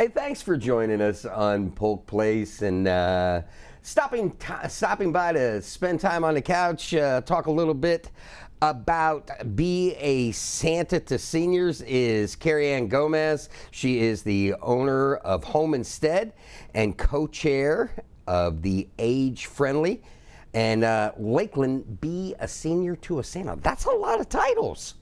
Hey, thanks for joining us on Polk Place and stopping by to spend time on the couch, talk a little bit about Be a Santa to Seniors is Kari Gomez. She is the owner of Home Instead and co-chair of the Age Friendly and Lakeland Be a Senior to a Santa. That's a lot of titles.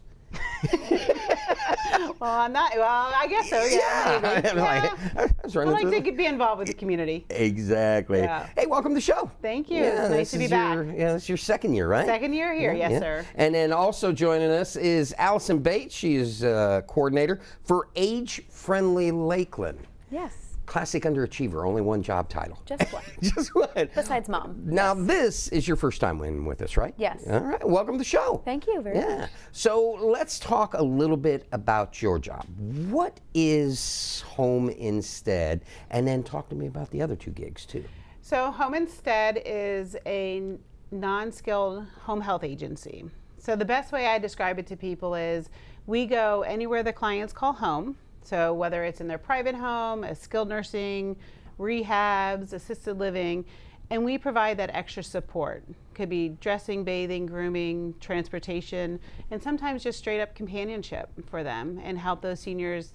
I guess so, yeah. Maybe. I like to be involved with the community. Exactly. Yeah. Hey, welcome to the show. Thank you. It's nice to be back. This is your second year, right? Second year here, yes, sir. And then also joining us is Allison Bates. She is coordinator for Age Friendly Lakeland. Yes. Classic underachiever, only one job title. Just one. Just one. Besides mom. Now, this is your first time with us, right? Yes. All right. Welcome to the show. Thank you very much. So let's talk a little bit about your job. What is Home Instead? And then talk to me about the other two gigs, too. So Home Instead is a non-skilled home health agency. So the best way I describe it to people is we go anywhere the clients call home. So whether it's in their private home, a skilled nursing, rehabs, assisted living, and we provide that extra support. Could be dressing, bathing, grooming, transportation, and sometimes just straight up companionship for them and help those seniors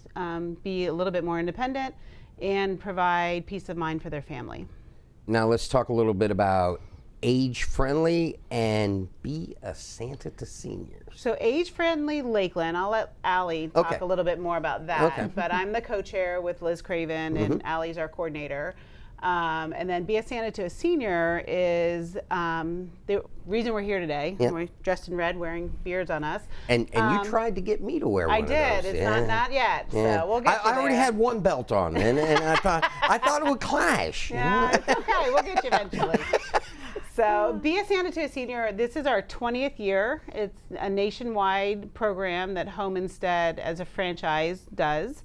be a little bit more independent and provide peace of mind for their family. Now let's talk a little bit about Age Friendly and Be a Santa to Seniors. So Age Friendly Lakeland, I'll let Allie talk a little bit more about that, but I'm the co-chair with Liz Craven and Allie's our coordinator. And then Be a Santa to a Senior is the reason we're here today. We're dressed in red, wearing beards on us. And you tried to to get me to wear one of those. I did. It's not yet. So we'll get you I already had one belt on, and I thought it would clash. Yeah, it's okay. We'll get you eventually. So Be a Santa to a Senior, this is our 20th year. It's a nationwide program that Home Instead as a franchise does.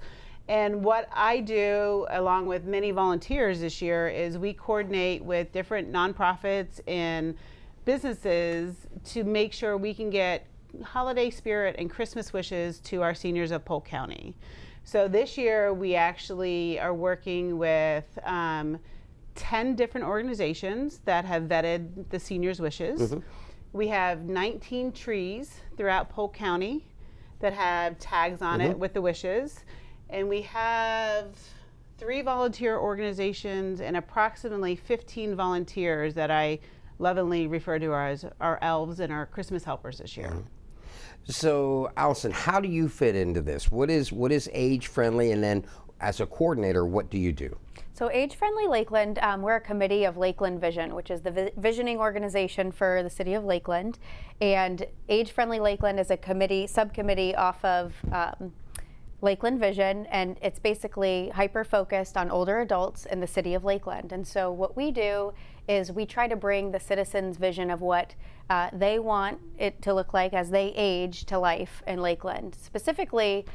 And what I do, along with many volunteers this year, is we coordinate with different nonprofits and businesses to make sure we can get holiday spirit and Christmas wishes to our seniors of Polk County. So this year we actually are working with 10 different organizations that have vetted the seniors' wishes. We have 19 trees throughout Polk County that have tags on it with the wishes. And we have 3 volunteer organizations and approximately 15 volunteers that I lovingly refer to as our elves and our Christmas helpers this year. So, Allison, how do you fit into this? What is Age Friendly, and then as a coordinator, what do you do? So Age Friendly Lakeland, we're a committee of Lakeland Vision, which is the visioning organization for the city of Lakeland. And Age Friendly Lakeland is a subcommittee off of Lakeland Vision, and it's basically hyper-focused on older adults in the city of Lakeland. And so what we do is we try to bring the citizens' vision of what they want it to look like as they age to life in Lakeland. Specifically,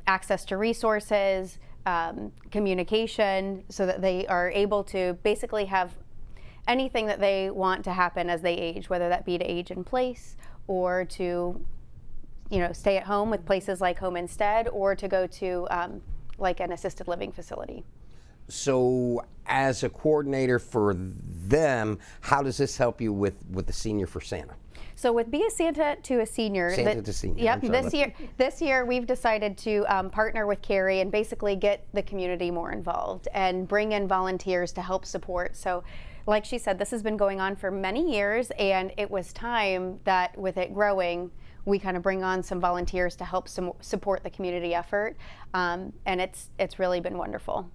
access to resources, communication, so that they are able to basically have anything that they want to happen as they age, whether that be to age in place or to stay at home with places like Home Instead, or to go to like an assisted living facility. So as a coordinator for them, how does this help you with the Senior for Santa? So with Be a Santa to a Senior, Santa to Senior. Yep. This year we've decided to partner with Kari and basically get the community more involved and bring in volunteers to help support. So, like she said, this has been going on for many years, and it was time that with it growing, we kind of bring on some volunteers to help support the community effort, and it's really been wonderful.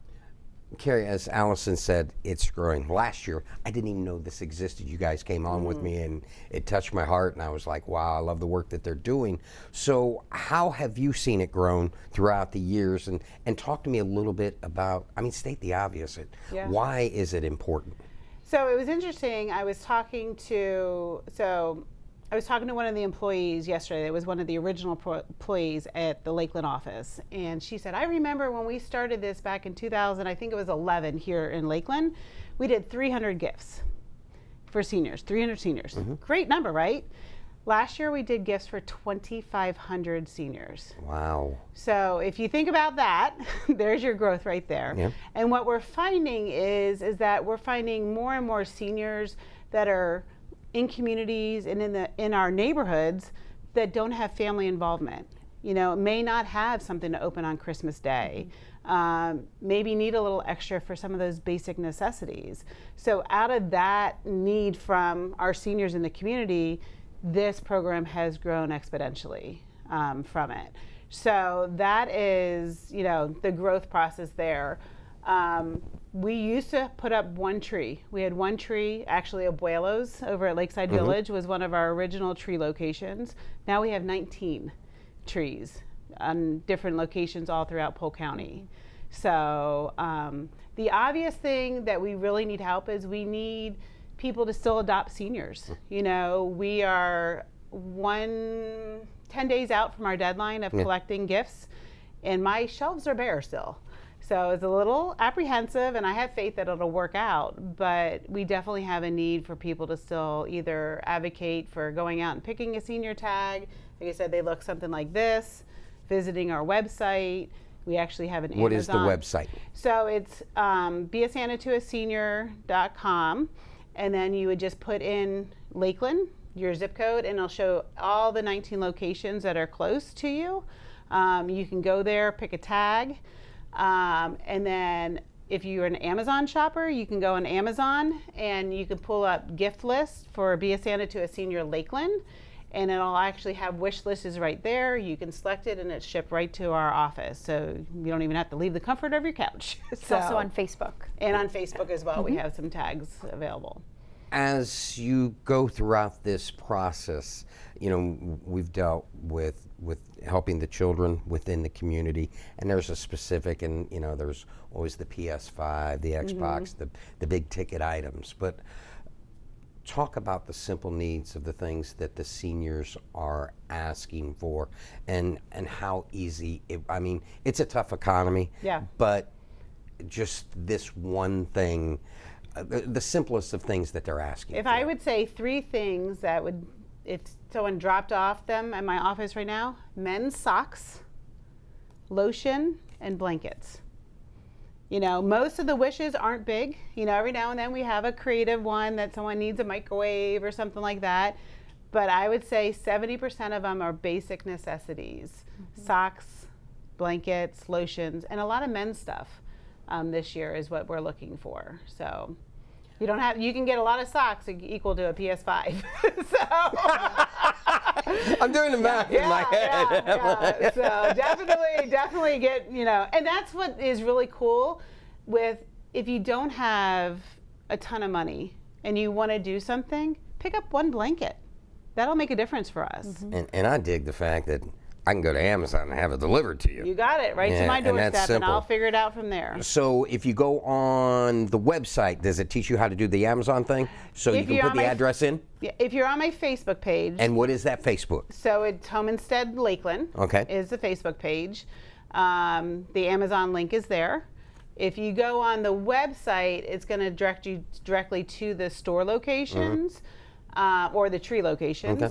Kari, as Allison said, it's growing. Last year, I didn't even know this existed. You guys came on with me, and it touched my heart, and I was like, wow, I love the work that they're doing. So how have you seen it grown throughout the years? And talk to me a little bit about, state the obvious. Why is it important? So it was interesting. I was talking to one of the employees yesterday. It was one of the original employees at the Lakeland office. And she said, I remember when we started this back in 2000, I think it was 11 here in Lakeland, we did 300 gifts for seniors, 300 seniors. Great number, right? Last year we did gifts for 2,500 seniors. Wow. So if you think about that, there's your growth right there. Yeah. And what we're finding is that we're finding more and more seniors that are in communities and in our neighborhoods that don't have family involvement. You know, may not have something to open on Christmas Day. Maybe need a little extra for some of those basic necessities. So out of that need from our seniors in the community, this program has grown exponentially from it. So that is, you know, the growth process there. We used to put up one tree. We had one tree, actually Abuelos over at Lakeside Village was one of our original tree locations. Now we have 19 trees on different locations all throughout Polk County. So the obvious thing that we really need help is we need people to still adopt seniors. You know, we are 10 days out from our deadline of collecting gifts, and my shelves are bare still. So it's a little apprehensive, and I have faith that it'll work out, but we definitely have a need for people to still either advocate for going out and picking a senior tag. Like I said, they look something like this, visiting our website. We actually have an Amazon. What is the website? So it's beasantatosenior.com, and then you would just put in Lakeland, your zip code, and it'll show all the 19 locations that are close to you. You can go there, pick a tag, and then if you're an Amazon shopper, you can go on Amazon and you can pull up gift lists for Be a Santa to a Senior Lakeland, and it'll actually have wish lists right there. You can select it and it's shipped right to our office. So you don't even have to leave the comfort of your couch. It's also on Facebook. And on Facebook as well, we have some tags available. As you go throughout this process, you know, we've dealt with helping the children within the community, and there's a specific, and you know, there's always the PS5, the Xbox, the big ticket items, but talk about the simple needs of the things that the seniors are asking for, and how easy I mean, it's a tough economy, but just this one thing, the simplest of things that they're asking If for. I would say three things that would, if someone dropped off them at my office right now: men's socks, lotion, and blankets. You know, most of the wishes aren't big. You know, every now and then we have a creative one that someone needs a microwave or something like that. But I would say 70% of them are basic necessities: socks, blankets, lotions, and a lot of men's stuff. This year is what we're looking for. So you don't have, you can get a lot of socks equal to a PS5. So I'm doing the math in my head. So definitely get, you know, and that's what is really cool with, if you don't have a ton of money and you want to do something, pick up one blanket. That'll make a difference for us. And I dig the fact that I can go to Amazon and have it delivered to you. You got it, right to my doorstep, and I'll figure it out from there. So if you go on the website, does it teach you how to do the Amazon thing? So you can put the address in? Yeah, if you're on my Facebook page. And what is that Facebook? So it's Homestead Lakeland is the Facebook page. The Amazon link is there. If you go on the website, it's going to direct you directly to the store locations. Or the tree locations,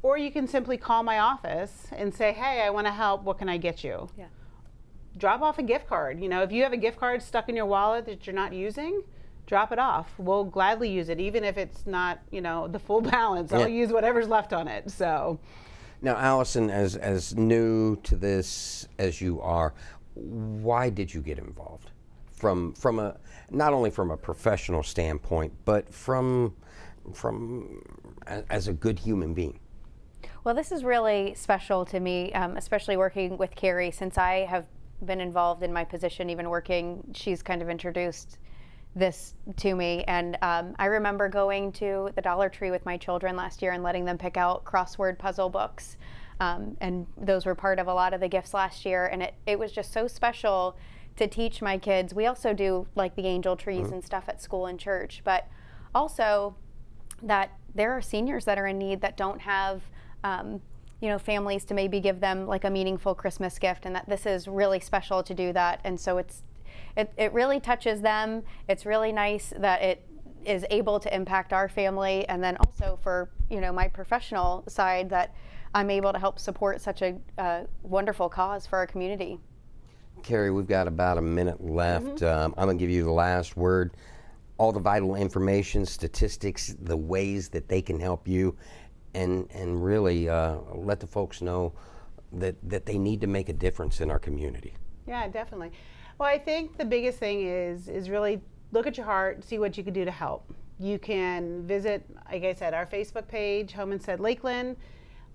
or you can simply call my office and say, hey, I want to help, what can I get you? Yeah. Drop off a gift card. You know, if you have a gift card stuck in your wallet that you're not using, drop it off. We'll gladly use it, even if it's not, you know, the full balance. I'll use whatever's left on it. So, now, Allison, as new to this as you are, why did you get involved? From a, not only from a professional standpoint, but from as a good human being? Well, this is really special to me, especially working with Kari. Since I have been involved in my position, even working, she's kind of introduced this to me. And I remember going to the Dollar Tree with my children last year and letting them pick out crossword puzzle books. And those were part of a lot of the gifts last year. And it was just so special to teach my kids. We also do like the angel trees and stuff at school and church, but also that there are seniors that are in need that don't have, you know, families to maybe give them like a meaningful Christmas gift, and that this is really special to do that. And so it really touches them. It's really nice that is able to impact our family, and then also for my professional side, that I'm able to help support such a wonderful cause for our community. Kari, we've got about a minute left. I'm going to give you the last word. All the vital information, statistics, the ways that they can help you, and really let the folks know that they need to make a difference in our community. Yeah, definitely. Well, I think the biggest thing is really look at your heart, see what you can do to help. You can visit, like I said, our Facebook page, Home Instead Lakeland,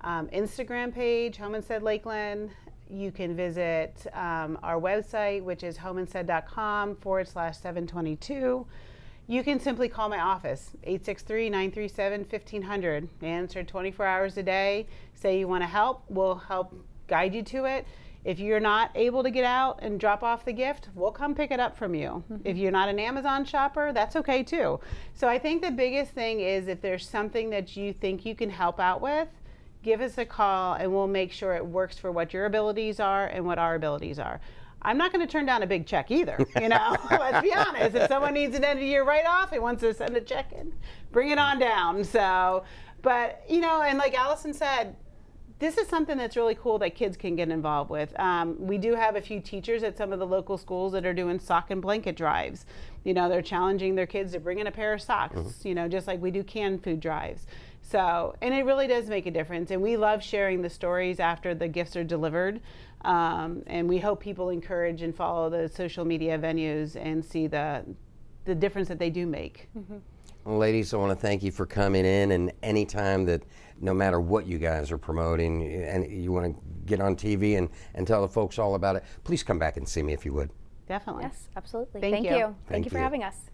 Instagram page, Home Instead Lakeland. You can visit our website, which is homeinstead.com/722. You can simply call my office, 863-937-1500. Answer 24 hours a day. Say you want to help, we'll help guide you to it. If you're not able to get out and drop off the gift, we'll come pick it up from you. If you're not an Amazon shopper, that's okay too. So I think the biggest thing is if there's something that you think you can help out with, give us a call and we'll make sure it works for what your abilities are and what our abilities are. I'm not going to turn down a big check either, let's be honest. If someone needs an end of year write-off and wants to send a check in, bring it on down. So, but, and like Allison said, this is something that's really cool that kids can get involved with. We do have a few teachers at some of the local schools that are doing sock and blanket drives. They're challenging their kids to bring in a pair of socks, just like we do canned food drives. So, and it really does make a difference. And we love sharing the stories after the gifts are delivered. And we hope people encourage and follow the social media venues and see the difference that they do make. Well, ladies, I want to thank you for coming in, and anytime that, no matter what you guys are promoting, and you want to get on TV and tell the folks all about it, please come back and see me if you would. Definitely. Yes, absolutely. Thank you. Thank you for having us.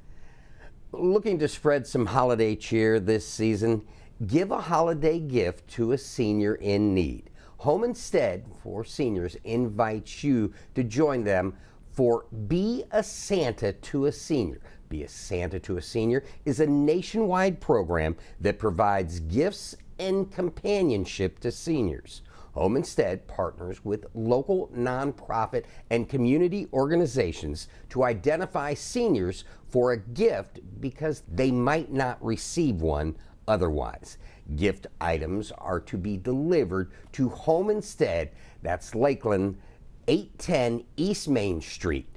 Looking to spread some holiday cheer this season? Give a holiday gift to a senior in need. Home Instead for Seniors invites you to join them for Be a Santa to a Senior. Be a Santa to a Senior is a nationwide program that provides gifts and companionship to seniors. Home Instead partners with local nonprofit and community organizations to identify seniors for a gift because they might not receive one otherwise. Gift items are to be delivered to Home Instead, that's Lakeland, 810 East Main Street.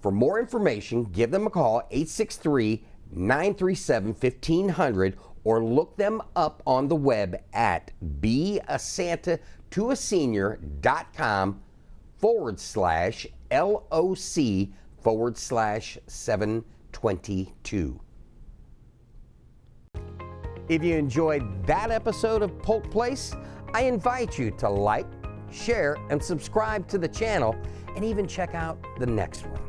For more information, give them a call, 863-937-1500, or look them up on the web at beasanta2asenior.com/LOC/722. If you enjoyed that episode of Polk Place, I invite you to like, share, and subscribe to the channel, and even check out the next one.